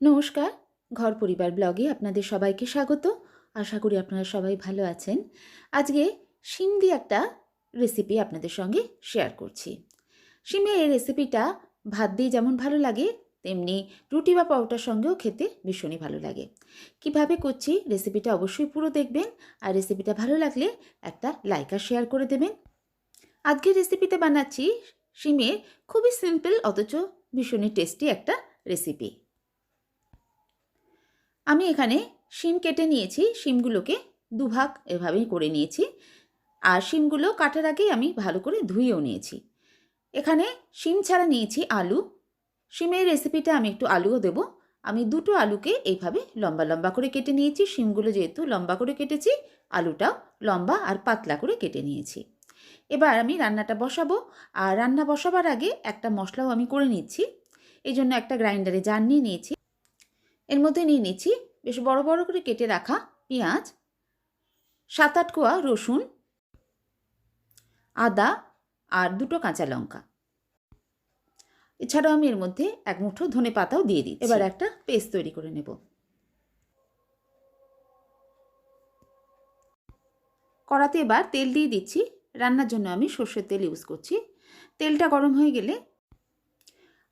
নমস্কার, ঘর পরিবার ব্লগে আপনাদের সবাইকে স্বাগত। আশা করি আপনারা সবাই ভালো আছেন। আজকে শিম দিয়ে একটা রেসিপি আপনাদের সঙ্গে শেয়ার করছি। শিমের এই রেসিপিটা ভাত দিয়ে যেমন ভালো লাগে, তেমনি রুটি বা পরোটার সঙ্গেও খেতে ভীষণই ভালো লাগে। কিভাবে করছি রেসিপিটা অবশ্যই পুরো দেখবেন, আর রেসিপিটা ভালো লাগলে একটা লাইক আর শেয়ার করে দেবেন। আজকের রেসিপিতে বানাচ্ছি শিমের খুবই সিম্পল অথচ ভীষণই টেস্টি একটা রেসিপি। আমি এখানে শিম কেটে নিয়েছি, শিমগুলোকে দুভাগ এভাবেই করে নিয়েছি। আর শিমগুলো কাটার আগেই আমি ভালো করে ধুয়েও নিয়েছি। এখানে শিম ছাড়া নিয়েছি আলু। শিমের রেসিপিটা আমি একটু আলুও দেব। আমি দুটো আলুকে এইভাবে লম্বা লম্বা করে কেটে নিয়েছি। শিমগুলো যেহেতু লম্বা করে কেটেছি, আলুটাও লম্বা আর পাতলা করে কেটে নিয়েছি। এবার আমি রান্নাটা বসাবো। আর রান্না বসাবার আগে একটা মশলাও আমি করে নিচ্ছি। এই জন্য একটা গ্রাইন্ডারে জার নিয়ে নিয়েছি। এর মধ্যে নিয়ে নিচ্ছি বেশ বড় বড় করে কেটে রাখা পেঁয়াজ, 7-8 কোয়া রসুন, আদা আর দুটো কাঁচা লঙ্কা। এছাড়াও আমি এর মধ্যে এক মুঠো ধনে পাতাও দিয়ে দিচ্ছি। এবার একটা পেস্ট তৈরি করে নেব। কড়াতে এবার তেল দিয়ে দিচ্ছি। রান্নার জন্য আমি সর্ষের তেল ইউজ করছি। তেলটা গরম হয়ে গেলে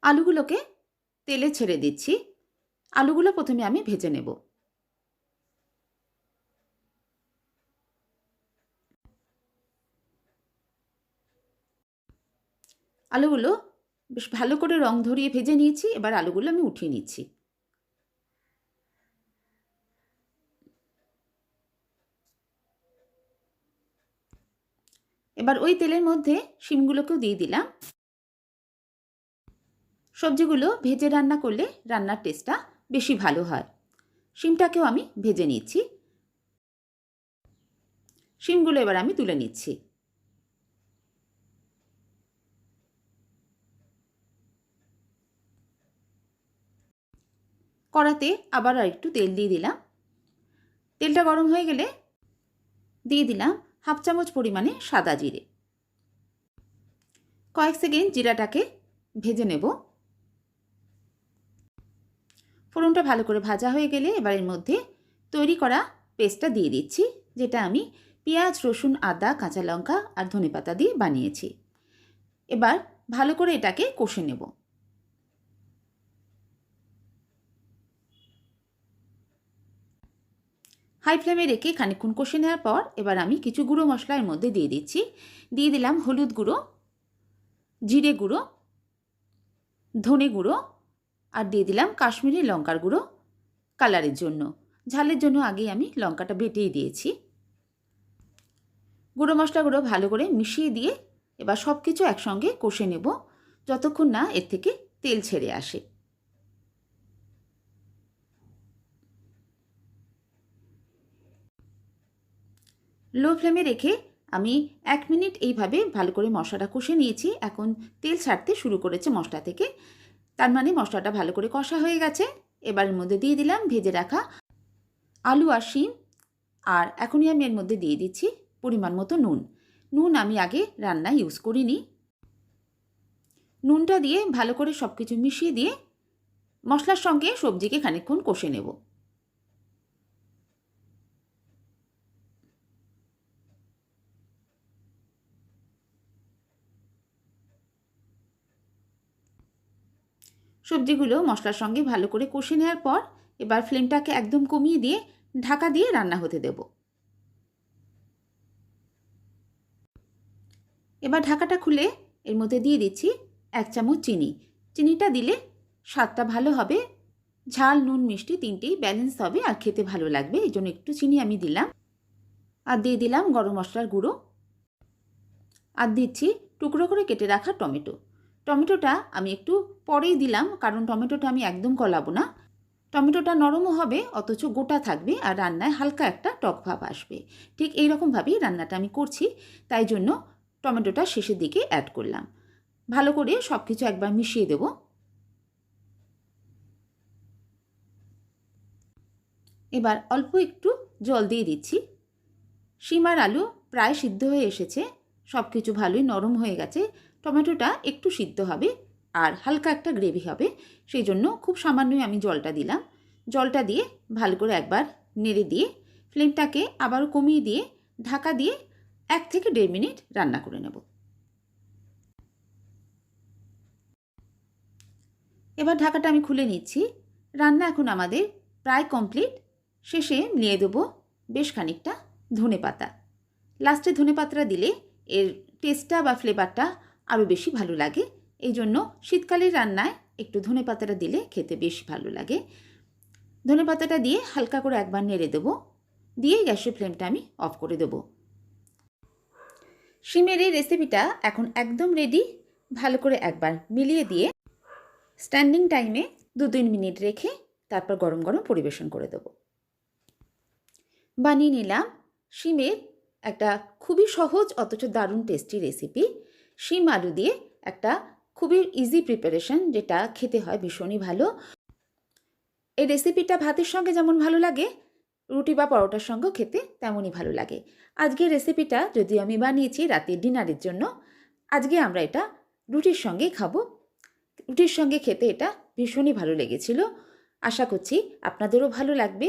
আলুগুলোকে তেলে ছেড়ে দিচ্ছি। আলুগুলো প্রথমে আমি ভেজে নেব। আলুগুলো বেশ ভালো করে রং ধরিয়ে ভেজে নিয়েছি। এবার আলুগুলো আমি উঠিয়ে নিচ্ছি। এবার ওই তেলের মধ্যে শিমগুলোকেও দিয়ে দিলাম। সবজিগুলো ভেজে রান্না করলে রান্নার টেস্টটা বেশি ভালো হয়। শিমটাকেও আমি ভেজে নিচ্ছি। শিমগুলো এবার আমি তুলে নিচ্ছি। কড়াতে আবার একটু তেল দিয়ে দিলাম। তেলটা গরম হয়ে গেলে দিয়ে দিলাম 1/2 চামচ পরিমাণে সাদা জিরে। কয়েক সেকেন্ড জিরাটাকে ভেজে নেব। ফোড়নটা ভালো করে ভাজা হয়ে গেলে এবার এর মধ্যে তৈরি করা পেস্টটা দিয়ে দিচ্ছি, যেটা আমি পেঁয়াজ, রসুন, আদা, কাঁচা লঙ্কা আর ধনেপাতা দিয়ে বানিয়েছি। এবার ভালো করে এটাকে কষে নেব। হাই ফ্লেমে রেখে খানিকক্ষণ কষে নেওয়ার পর এবার আমি কিছু গুঁড়ো মশলা এর মধ্যে দিয়ে দিচ্ছি। দিয়ে দিলাম হলুদ গুঁড়ো, জিরে গুঁড়ো, ধনে গুঁড়ো আর দিয়ে দিলাম কাশ্মীরি লঙ্কার গুঁড়ো কালারের জন্য। ঝালের জন্য আগেই আমি লঙ্কাটা বেটেই দিয়েছি। গুঁড়ো মশলাগুলো ভালো করে মিশিয়ে দিয়ে এবার সব কিছু একসঙ্গে কষে নেব যতক্ষণ না এর থেকে তেল ছেড়ে আসে। লো ফ্লেমে রেখে আমি 1 মিনিট এইভাবে ভালো করে মশলাটা কষে নিয়েছি। এখন তেল ছাড়তে শুরু করেছে মশলা থেকে, তার মানে মশলাটা ভালো করে কষা হয়ে গেছে। এবার এর মধ্যে দিয়ে দিলাম ভেজে রাখা আলু আর শিম। আর এখনই আমি এর মধ্যে দিয়ে দিচ্ছি পরিমাণ মতো নুন। নুন আমি আগে রান্নায় ইউজ করিনি। নুনটা দিয়ে ভালো করে সব কিছু মিশিয়ে দিয়ে মশলার সঙ্গে সবজিকে খানিকক্ষণ কষে নেব। সবজিগুলো মশলার সঙ্গে ভালো করে কষে নেওয়ার পর এবার ফ্লেমটাকে একদম কমিয়ে দিয়ে ঢাকা দিয়ে রান্না হতে দেব। এবার ঢাকাটা খুলে এর মধ্যে দিয়ে দিচ্ছি 1 চামচ চিনি। চিনিটা দিলে স্বাদটা ভালো হবে। ঝাল, নুন, মিষ্টি তিনটেই ব্যালেন্স হবে আর খেতে ভালো লাগবে, এই জন্য একটু চিনি আমি দিলাম। আর দিয়ে দিলাম গরম মশলার গুঁড়ো। আর দিচ্ছি টুকরো করে কেটে রাখা টমেটো। টমেটোটা আমি একটু পরেই দিলাম, কারণ টমেটোটা আমি একদম গলাবো না। টমেটোটা নরমও হবে অথচ গোটা থাকবে আর রান্নায় হালকা একটা টক ভাব আসবে। ঠিক এই রকমভাবেই রান্নাটা আমি করছি, তাই জন্য টমেটোটা শেষের দিকে অ্যাড করলাম। ভালো করে সব কিছু একবার মিশিয়ে দেব। এবার অল্প একটু জল দিয়ে দিচ্ছি। শিম আর আলু প্রায় সিদ্ধ হয়ে এসেছে, সব কিছু ভালোই নরম হয়ে গেছে। টমেটোটা একটু সিদ্ধ হবে, আর হালকা একটা গ্রেভি হবে, সেই জন্য খুব সামান্যই আমি জলটা দিলাম। জলটা দিয়ে ভালো করে একবার নেড়ে দিয়ে ফ্লেমটাকে আবারও কমিয়ে দিয়ে ঢাকা দিয়ে 1 থেকে 1.5 মিনিট রান্না করে নেব। এবার ঢাকাটা আমি খুলে নিচ্ছি। রান্না এখন আমাদের প্রায় কমপ্লিট। শেষে মিলিয়ে দেবো বেশ খানিকটা ধনেপাতা। লাস্টে ধনেপাতাটা দিলে এর টেস্টটা বা ফ্লেভারটা আরও বেশি ভালো লাগে। এই জন্য শীতকালের রান্নায় একটু ধনেপাতাটা দিলে খেতে বেশ ভালো লাগে। ধনেপাতাটা দিয়ে হালকা করে একবার নেড়ে দেবো, দিয়ে গ্যাসের ফ্লেমটা আমি অফ করে দেবো। শিমের এই রেসিপিটা এখন একদম রেডি। ভালো করে একবার মিলিয়ে দিয়ে স্ট্যান্ডিং টাইমে 2-3 মিনিট রেখে তারপর গরম গরম পরিবেশন করে দেবো। বানিয়ে নিলাম শিমের একটা খুবই সহজ অথচ দারুণ টেস্টি রেসিপি। শিম আলু দিয়ে একটা খুবই ইজি প্রিপারেশন, যেটা খেতে হয় ভীষণই ভালো। এই রেসিপিটা ভাতের সঙ্গে যেমন ভালো লাগে, রুটি বা পরোটার সঙ্গেও খেতে তেমনই ভালো লাগে। আজকের রেসিপিটা যদি আমি বানিয়েছি রাতের ডিনারের জন্য, আজকে আমরা এটা রুটির সঙ্গেই খাবো। রুটির সঙ্গে খেতে এটা ভীষণই ভালো লেগেছিল। আশা করছি আপনাদেরও ভালো লাগবে।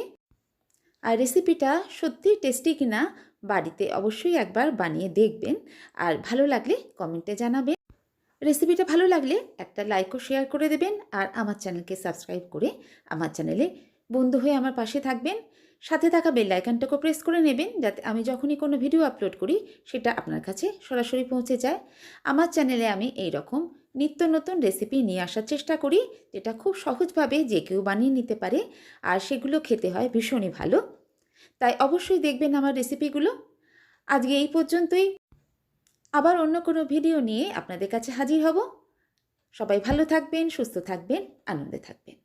আর রেসিপিটা সত্যি টেস্টি কিনা বাড়িতে অবশ্যই একবার বানিয়ে দেখবেন, আর ভালো লাগলে কমেন্টে জানাবেন। রেসিপিটা ভালো লাগলে একটা লাইক ও শেয়ার করে দেবেন, আর আমার চ্যানেলকে সাবস্ক্রাইব করে আমার চ্যানেলে বন্ধু হয়ে আমার পাশে থাকবেন। সাথে থাকা বেল আইকনটাকে প্রেস করে নেবেন, যাতে আমি যখনই কোনো ভিডিও আপলোড করি সেটা আপনার কাছে সরাসরি পৌঁছে যায়। আমার চ্যানেলে আমি এই রকম নিত্য নতুন রেসিপি নিয়ে আসার চেষ্টা করি, যেটা খুব সহজভাবে যে কেউ বানিয়ে নিতে পারে, আর সেগুলো খেতে হয় ভীষণই ভালো। তাই অবশ্যই দেখবেন আমার রেসিপিগুলো। আজকে এই পর্যন্তই। আবার অন্য কোনো ভিডিও নিয়ে আপনাদের কাছে হাজির হব। সবাই ভালো থাকবেন, সুস্থ থাকবেন, আনন্দে থাকবেন।